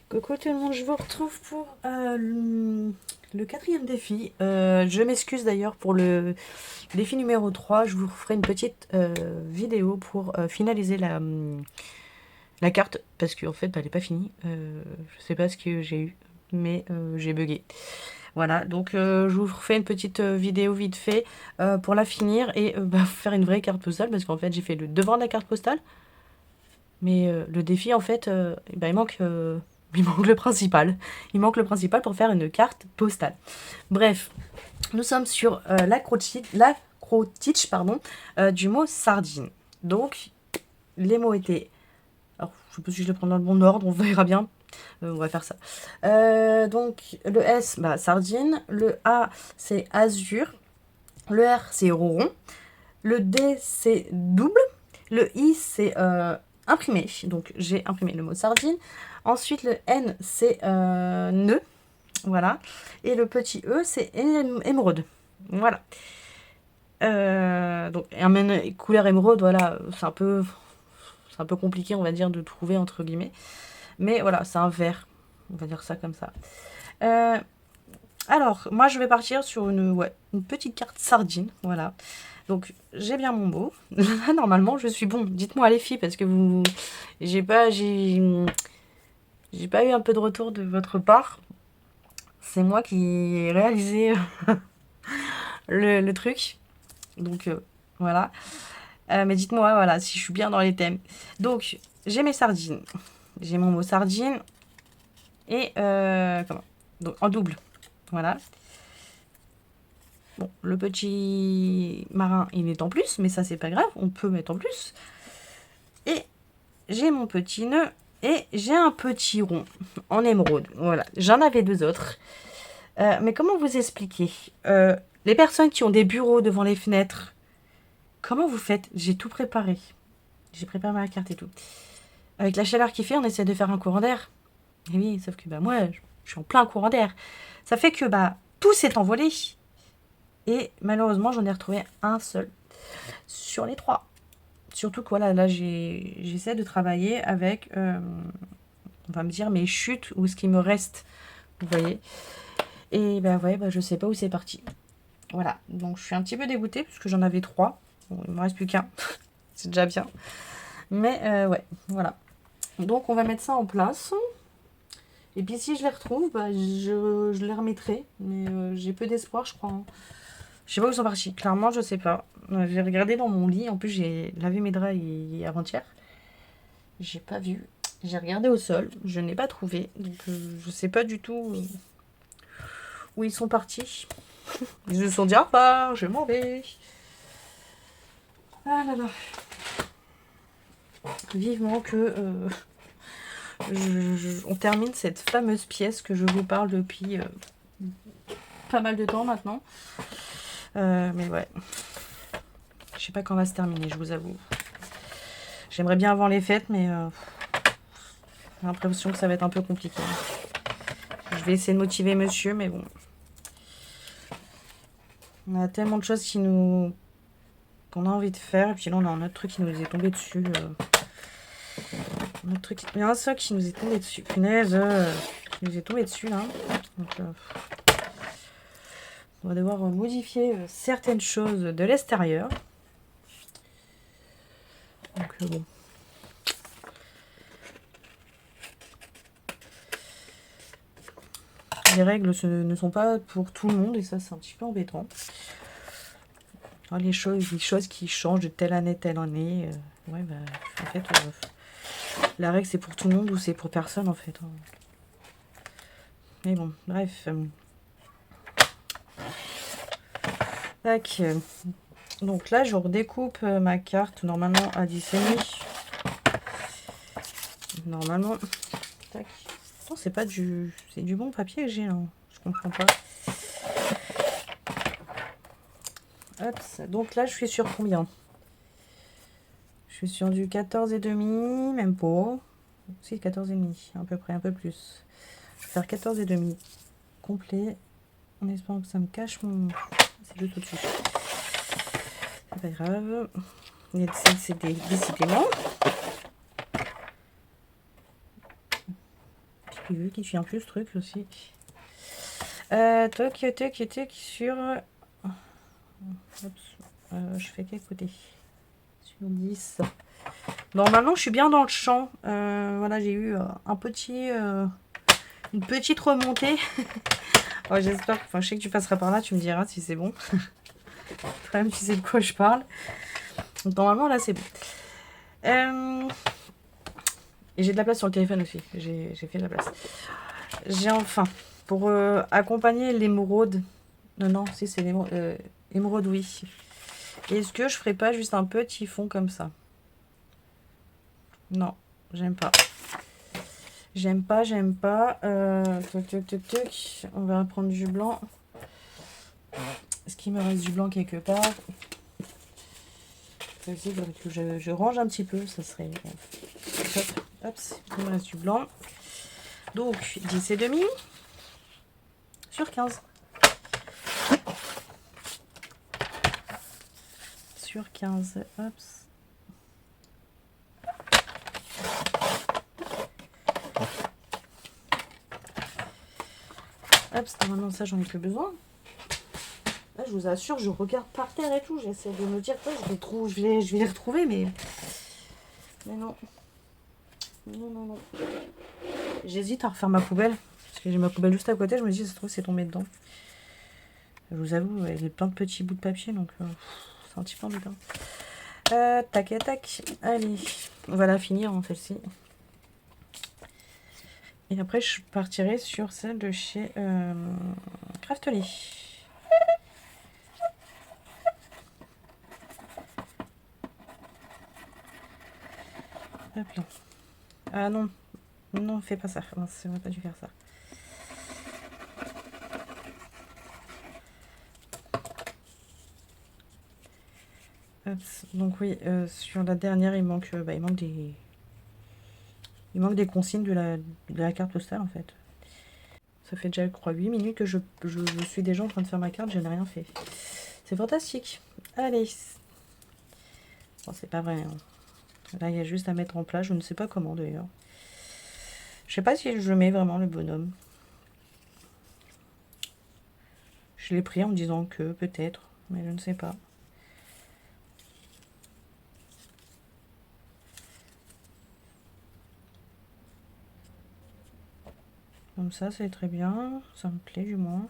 Coucou tout le monde, je vous retrouve pour le quatrième défi. Je m'excuse d'ailleurs pour le défi numéro 3. Je vous ferai une petite vidéo pour finaliser la carte parce qu'en fait elle n'est pas finie. Je sais pas ce que j'ai eu, mais j'ai bugué. Voilà, donc je vous refais une petite vidéo vite fait pour la finir et faire une vraie carte postale parce qu'en fait j'ai fait le devant de la carte postale. Mais le défi, en fait, il manque le principal. Il manque le principal pour faire une carte postale. Bref, nous sommes sur l'acrotitch, pardon, du mot sardine. Donc, les mots étaient... Alors, je sais pas si je les prends dans le bon ordre, on verra bien. On va faire ça. Donc, le S, bah, sardine. Le A, c'est azur. Le R, c'est rond. Le D, c'est double. Le I, c'est imprimé. Donc, j'ai imprimé le mot sardine. Ensuite, le N, c'est nœud. Voilà. Et le petit E, c'est émeraude. Voilà. Donc, couleur émeraude, voilà, c'est un peu compliqué, on va dire, de trouver, entre guillemets. Mais voilà, c'est un vert. On va dire ça comme ça. Alors, moi, je vais partir sur une petite carte sardine. Voilà. Donc, j'ai bien mon mot. Là, normalement, je suis bon. Dites-moi les filles, parce que j'ai pas eu un peu de retour de votre part. C'est moi qui ai réalisé le truc. Donc, voilà. Mais dites-moi, voilà, si je suis bien dans les thèmes. Donc, j'ai mes sardines. J'ai mon mot sardine. Et, comment donc, en double. Voilà. Bon, le petit marin, il est en plus, mais ça, c'est pas grave. On peut mettre en plus. Et j'ai mon petit nœud et j'ai un petit rond en émeraude. Voilà, j'en avais deux autres. Mais comment vous expliquer les personnes qui ont des bureaux devant les fenêtres, comment vous faites? J'ai tout préparé. J'ai préparé ma carte et tout. Avec la chaleur qui fait, on essaie de faire un courant d'air. Et oui, sauf que moi, je suis en plein courant d'air. Ça fait que tout s'est envolé. Et malheureusement, j'en ai retrouvé un seul sur les trois. Surtout que voilà, là, j'essaie de travailler avec, on va me dire, mes chutes ou ce qui me reste. Vous voyez. Et je sais pas où c'est parti. Voilà, donc je suis un petit peu dégoûtée parce que j'en avais trois. Bon, il me reste plus qu'un. C'est déjà bien. Mais ouais, voilà. Donc on va mettre ça en place. Et puis si je les retrouve, je les remettrai. Mais j'ai peu d'espoir, je crois. Je sais pas où ils sont partis. Clairement, je sais pas. J'ai regardé dans mon lit. En plus, j'ai lavé mes draps avant-hier. J'ai pas vu. J'ai regardé au sol. Je n'ai pas trouvé. Donc, je sais pas du tout où ils sont partis. Ils se sont dit, ah bah, je m'en vais. Ah là là. Vivement que on termine cette fameuse pièce que je vous parle depuis pas mal de temps maintenant. Mais ouais. Je sais pas quand va se terminer, je vous avoue. J'aimerais bien avant les fêtes, mais j'ai l'impression que ça va être un peu compliqué. Je vais essayer de motiver monsieur, mais bon. On a tellement de choses qu'on a envie de faire, et puis là on a un autre truc qui nous est tombé dessus. Il y a un seul qui nous est tombé dessus. Punaise, qui nous est tombé dessus là. Donc, on va devoir modifier certaines choses de l'extérieur. Donc bon. Les règles ne sont pas pour tout le monde et ça c'est un petit peu embêtant. Alors, les choses qui changent de telle année. Ouais, en fait, la règle c'est pour tout le monde ou c'est pour personne en fait. Mais bon, bref. Tac. Donc là, je redécoupe ma carte normalement à 10,5. Normalement. Tac. Non, c'est pas du... C'est du bon papier que j'ai là. Je comprends pas. Hop. Donc là, je suis sur combien? Je suis sur du 14,5. Même pas. Si, 14,5. À peu près, un peu plus. Je vais faire 14,5 complet. En espérant que ça me cache mon... C'est juste au-dessus. C'est pas grave. C'est décidément. plus, qui tient plus ce truc aussi. Toc, sur... je fais quel côté? Sur 10. Normalement, je suis bien dans le champ. Voilà, j'ai eu une petite remontée. Oh, j'espère, enfin, je sais que tu passeras par là, tu me diras si c'est bon. Quand même, tu sais de quoi je parle. Donc, normalement, là, c'est bon. Et j'ai de la place sur le téléphone aussi. J'ai fait de la place. J'ai enfin, pour accompagner l'émeraude. Non, si c'est l'émeraude, oui. Est-ce que je ferais pas juste un petit fond comme ça? Non, j'aime pas. J'aime pas. On va prendre du blanc. Est-ce qu'il me reste du blanc quelque part? Ça aussi, il faudrait que je range un petit peu. Ça serait... Hop, il me reste du blanc. Donc, 10,5 sur 15. Sur 15. Hop. Hop, normalement, ça, j'en ai plus besoin. Là, je vous assure, je regarde par terre et tout. J'essaie de me dire que je vais les retrouver, mais non. Non. J'hésite à refaire ma poubelle. Parce que j'ai ma poubelle juste à côté. Je me dis, ça se trouve, c'est tombé dedans. Je vous avoue, il y a plein de petits bouts de papier, donc c'est un petit peu embêtant. Tac. Allez, on va la finir en celle-ci. Et après, je partirai sur celle de chez Craftly. Hop là. Ah non, fais pas ça. Non, ça va pas dû faire ça. Hop. Donc oui, sur la dernière, il manque des consignes de la carte postale en fait. Ça fait déjà, je crois, 8 minutes que je suis déjà en train de faire ma carte, je n'ai rien fait. C'est fantastique. Allez. Bon, c'est pas vrai. Hein. Là, il y a juste à mettre en place. Je ne sais pas comment d'ailleurs. Je sais pas si je mets vraiment le bonhomme. Je l'ai pris en me disant que peut-être, mais je ne sais pas. Comme ça, c'est très bien. Ça me plaît du moins.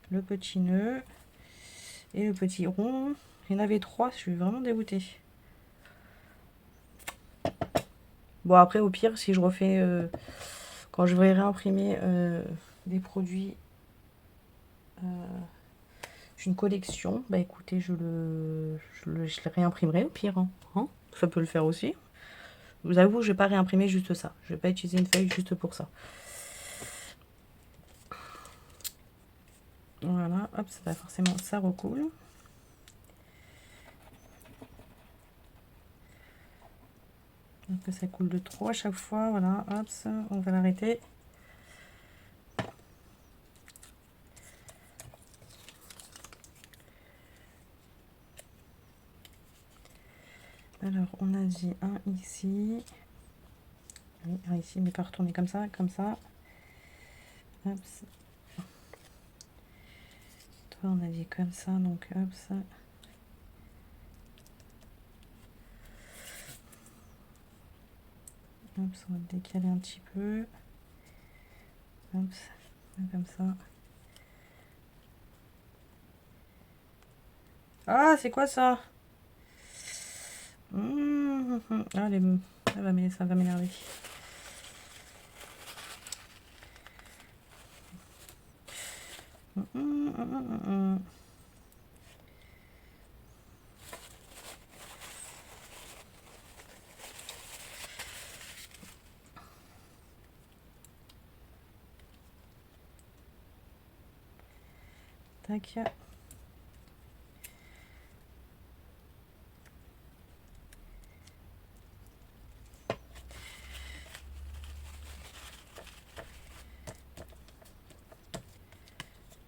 Le petit nœud et le petit rond. Il y en avait 3. Je suis vraiment dégoûtée. Bon, après, au pire, si je refais... quand je vais réimprimer des produits d'une collection, bah écoutez, je le réimprimerai au pire. Hein. Ça peut le faire aussi. Je vous avoue, je vais pas réimprimer juste ça. Je vais pas utiliser une feuille juste pour ça. Voilà, hop, ça va forcément, ça recoule. Donc ça coule de trop à chaque fois, voilà, hop, ça, on va l'arrêter. Alors, on a dit un ici. Oui, un ici, mais pas retourner comme ça, Hop. Toi, on a dit comme ça, donc hop, ça. Hop, on va décaler un petit peu. Hop, comme ça. Ah, c'est quoi ça? Ah, ça va m'énerver. Tac.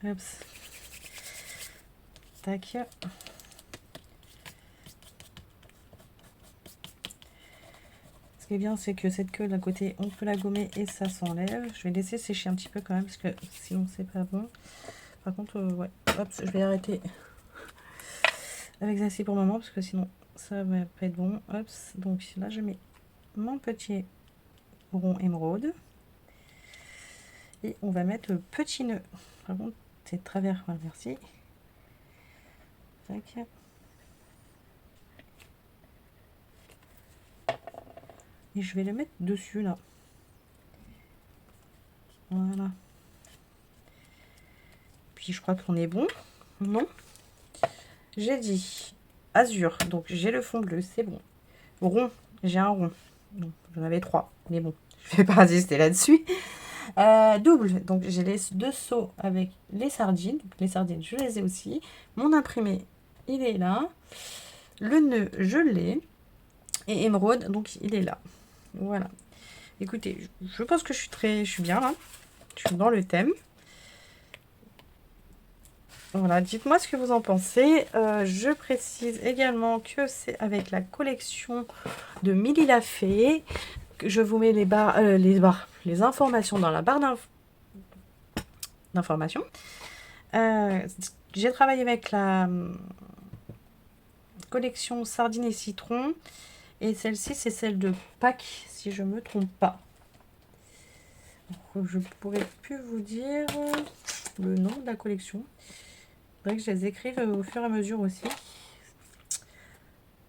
Hop. Tac. Ce qui est bien, c'est que cette queue d'un côté, on peut la gommer et ça s'enlève. Je vais laisser sécher un petit peu quand même, parce que sinon c'est pas bon. Par contre, ouais, hop, je vais arrêter avec celle-ci pour le moment, parce que sinon ça va pas être bon. Hop, donc là je mets mon petit rond émeraude. Et on va mettre le petit nœud. Par contre, c'est travers, voilà, merci. Tac. Et je vais le mettre dessus là. Voilà. Puis je crois qu'on est bon. Non? J'ai dit azur, donc j'ai le fond bleu, c'est bon. Rond, j'ai un rond. J'en avais 3, mais bon, je vais pas insister là-dessus. Double, donc j'ai les 2 seaux avec les sardines. Donc les sardines, je les ai aussi. Mon imprimé, il est là. Le nœud, je l'ai. Et émeraude, donc il est là. Voilà. Écoutez, je pense que je suis bien là. Je suis dans le thème. Voilà, dites-moi ce que vous en pensez. Je précise également que c'est avec la collection de Milly la Fée. Je vous mets les informations dans la barre d'informations. J'ai travaillé avec la collection Sardines et Citron. Et celle-ci, c'est celle de Pâques, si je ne me trompe pas. Je pourrais plus vous dire le nom de la collection. Il faudrait que je les écrive au fur et à mesure aussi.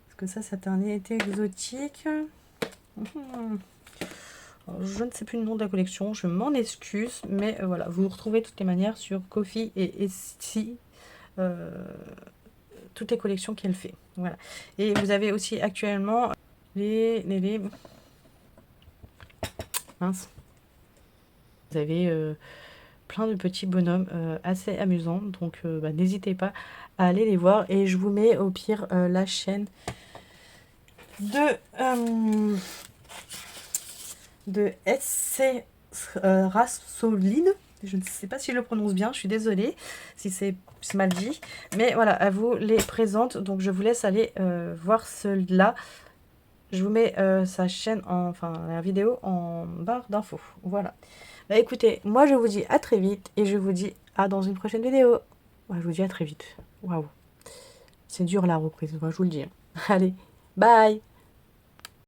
Parce que ça a un été exotique. Alors, je ne sais plus le nom de la collection, je m'en excuse. Mais voilà, vous retrouvez de toutes les manières sur Ko-fi et Etsy. Toutes les collections qu'elle fait. Voilà. Et vous avez aussi actuellement les mince. Vous avez plein de petits bonhommes assez amusants. Donc n'hésitez pas à aller les voir. Et je vous mets au pire la chaîne de SC Rassoline. Je ne sais pas si je le prononce bien, je suis désolée si c'est mal dit. Mais voilà, elle vous les présente. Donc je vous laisse aller voir cela. Je vous mets sa chaîne, la vidéo en barre d'infos. Voilà. Bah écoutez, moi je vous dis à très vite et je vous dis à dans une prochaine vidéo. Ouais, je vous dis à très vite. Waouh. C'est dur la reprise, moi je vous le dis. Allez, bye.